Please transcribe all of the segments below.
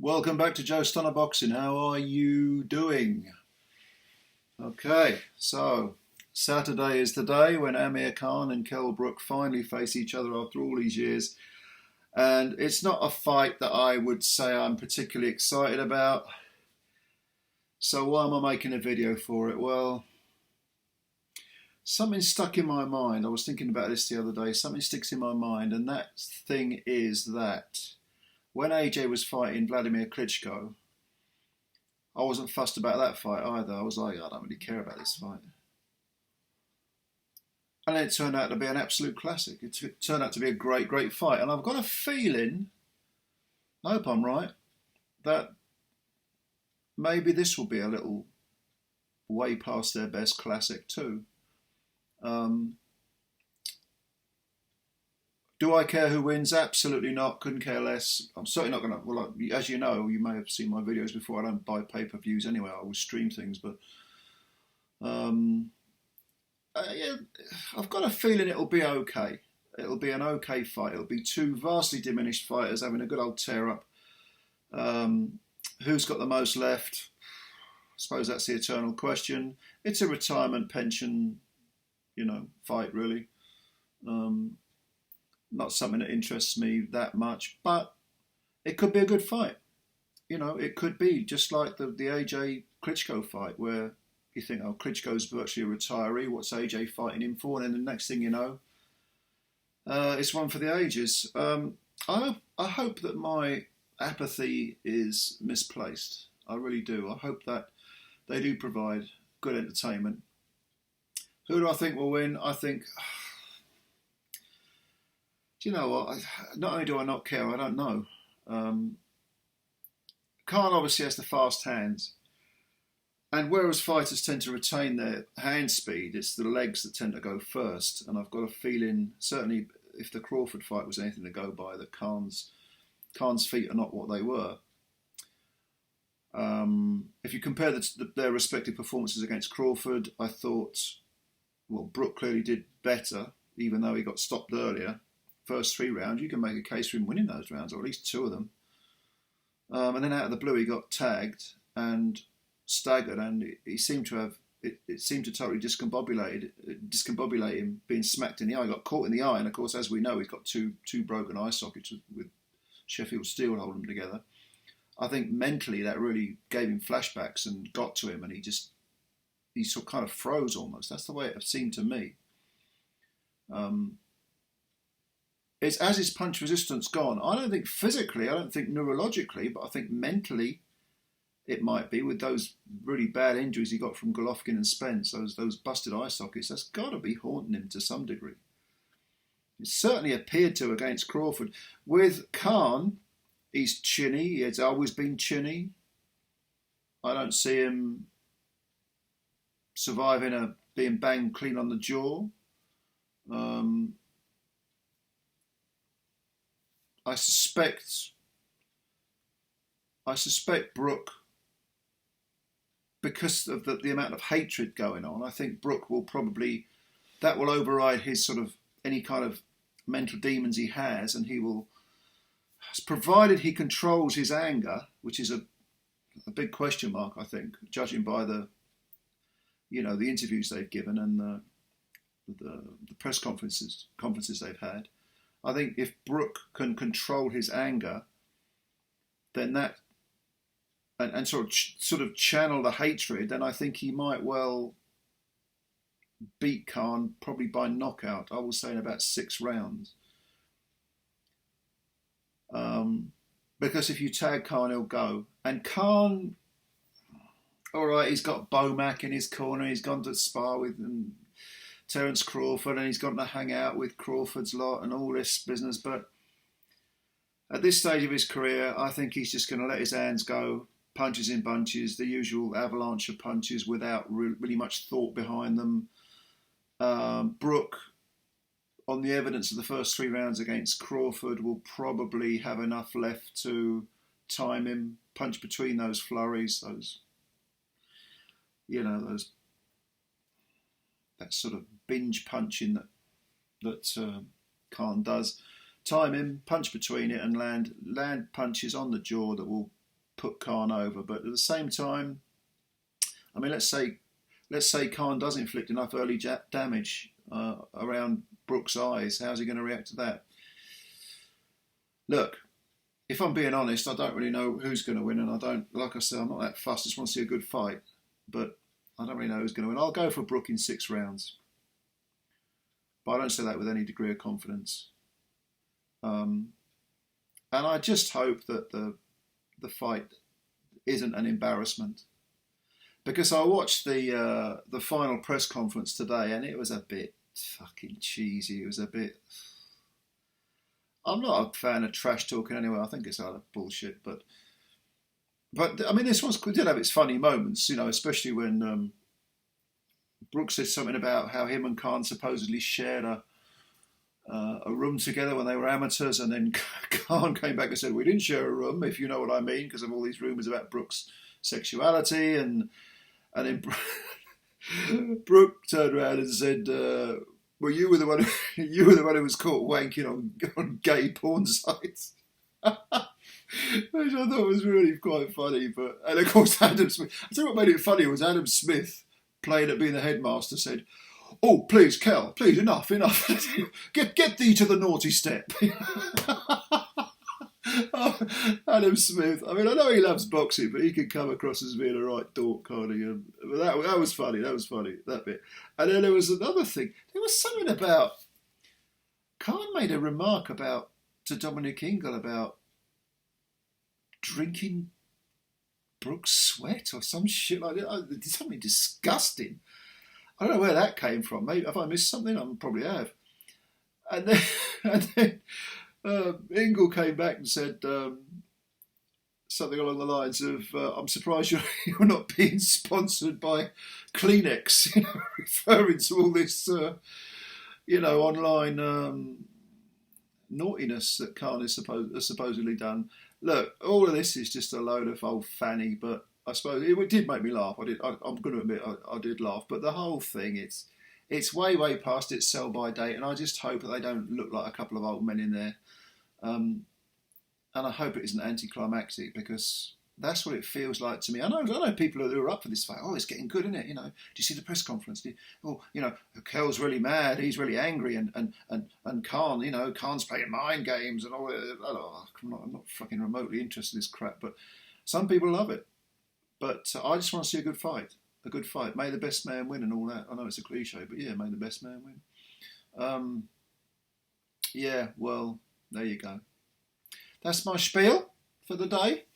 Welcome back to Joe Stunner Boxing. How are you doing? Okay, so Saturday is the day when AMIR KHAN and KELL BROOK finally face each other after all these years. And it's not a fight that I would say I'm particularly excited about. So why am I making a video for it? Well, something stuck in my mind. I was thinking about this the other day. Something sticks in my mind, and that thing is that when AJ was fighting Vladimir Klitschko, I wasn't fussed about that fight either. I was like, I don't really care about this fight. And it turned out to be an absolute classic. It turned out to be a great, great fight. And I've got a feeling, I hope I'm right, that maybe this will be a little way past their best classic too. Do I care who wins? Absolutely not. Couldn't care less. I'm certainly not going to. Well, as you know, you may have seen my videos before. I don't buy pay-per-views anyway. I will stream things, but yeah, I've got a feeling it'll be okay. It'll be an okay fight. It'll be two vastly diminished fighters having a good old tear-up. Who's got the most left? I suppose that's the eternal question. It's a retirement pension, fight really. Not something that interests me that much, but it could be a good fight. It could be just like the AJ Klitschko fight, where you think, oh, Klitschko's virtually a retiree. What's AJ fighting him for? And then the next thing you know, it's one for the ages. I hope that my apathy is misplaced. I really do. I hope that they do provide good entertainment. Who do I think will win? I think. Do you know what? Not only do I not care, I don't know. Khan obviously has the fast hands. And whereas fighters tend to retain their hand speed, it's the legs that tend to go first. And I've got a feeling, certainly if the Crawford fight was anything to go by, that Khan's feet are not what they were. If you compare their respective performances against Crawford, I thought, Brook clearly did better, even though he got stopped earlier. First 3 rounds, you can make a case for him winning those rounds, or at least 2 of them. And then out of the blue, he got tagged and staggered, and he seemed to have it seemed to totally discombobulate him, being smacked in the eye. He got caught in the eye, and of course, as we know, he's got two broken eye sockets with Sheffield steel holding them together. I think mentally that really gave him flashbacks and got to him, and he sort of kind of froze almost. That's the way it seemed to me. It's as his punch resistance gone. I don't think physically, I don't think neurologically, but I think mentally it might be, with those really bad injuries he got from Golovkin and Spence, those busted eye sockets. That's got to be haunting him to some degree. It certainly appeared to against Crawford. With Khan, he's chinny. He's always been chinny. I don't see him surviving being banged clean on the jaw. I suspect Brook, because of the amount of hatred going on, I think Brook will that will override his sort of any kind of mental demons he has, and he will, provided he controls his anger, which is a big question mark, I think, judging by the interviews they've given and the press conferences they've had. I think if Brook can control his anger, then that and sort of channel the hatred, then I think he might well beat Khan probably by knockout. I will say in about 6 rounds. Because if you tag Khan, he'll go. And Khan, all right, he's got Bomac in his corner. He's gone to spar with Terence Crawford, and he's gone to hang out with Crawford's lot and all this business. But at this stage of his career, I think he's just going to let his hands go, punches in bunches, the usual avalanche of punches without really much thought behind them. Brook, on the evidence of the first 3 rounds against Crawford, will probably have enough left to time him, punch between those flurries, that sort of binge punching that Khan does. Time him, punch between it, and land punches on the jaw that will put Khan over. But at the same time, I mean, let's say Khan does inflict enough early damage around Brook's eyes. How's he going to react to that? Look, if I'm being honest, I don't really know who's going to win, and I don't, like I said, I'm not that fussed. I just want to see a good fight, but I don't really know who's going to win. I'll go for Brook in 6 rounds, but I don't say that with any degree of confidence. And I just hope that the fight isn't an embarrassment, because I watched the final press conference today, and it was a bit fucking cheesy. It was a bit. I'm not a fan of trash talking anyway. I think it's out of bullshit, but I mean, this one did have its funny moments, you know, especially when Brook said something about how him and Khan supposedly shared a room together when they were amateurs, and then Khan came back and said, we didn't share a room, if you know what I mean, because of all these rumours about Brook's sexuality, and then Brook turned around and said, well, you were the one who was caught wanking on gay porn sites. Which I thought was really quite funny. And of course, Adam Smith, I tell you what made it funny was Adam Smith, playing at being the headmaster, said, oh, please, Kel, please, enough. Get thee to the naughty step. Oh, Adam Smith. I mean, I know he loves boxing, but he can come across as being a right dork, can't he? But that was funny. That bit. And then there was another thing. There was something about Khan made a remark to Dominic Ingle about drinking Brook's sweat or some shit like that. Something disgusting. I don't know where that came from. Maybe have I missed something? I probably have. And then Ingle came back and said something along the lines of, "I'm surprised you're not being sponsored by Kleenex," you know, referring to all this, online naughtiness that Khan has supposedly done. Look, all of this is just a load of old fanny, but I suppose it did make me laugh. I'm going to admit I did laugh, but the whole thing, it's way past its sell-by date, and I just hope that they don't look like a couple of old men in there. And I hope it isn't anticlimactic, because that's what it feels like to me. I know people who are up for this fight. Oh, it's getting good, isn't it? You know, do you see the press conference? Kell's really mad. He's really angry, and Khan, Khan's playing mind games and all that. Oh, I'm not fucking remotely interested in this crap. But some people love it. But I just want to see a good fight. A good fight. May the best man win and all that. I know it's a cliche, but yeah, may the best man win. Yeah, well, there you go. That's my spiel for the day.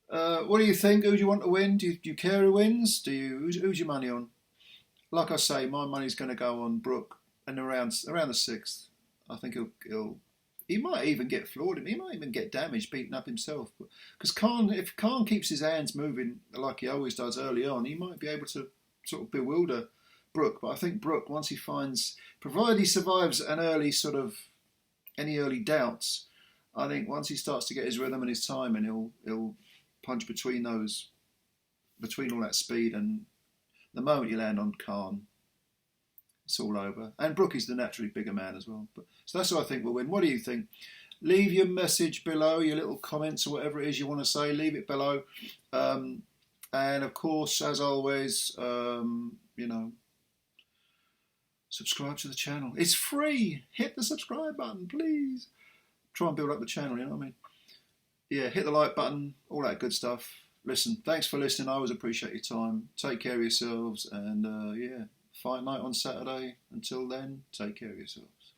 What do you think? Who do you want to win? Do you care who wins? Who's your money on? Like I say, my money's going to go on Brook, and around the 6th. I think he might even get floored. He might even get damaged, beaten up himself. Because if Khan keeps his hands moving like he always does early on, he might be able to sort of bewilder Brook. But I think Brook, once he finds, provided he survives any early doubts, I think once he starts to get his rhythm and his time, and he'll punch between all that speed, and the moment you land on Khan, it's all over. And Brook is the naturally bigger man as well. So that's what I think will win. What do you think? Leave your message below, your little comments or whatever it is you want to say. Leave it below. And of course, as always, subscribe to the channel. It's free. Hit the subscribe button, please. Try and build up the channel, you know what I mean? Yeah, hit the like button, all that good stuff. Listen, thanks for listening. I always appreciate your time. Take care of yourselves, and fight night on Saturday. Until then, take care of yourselves.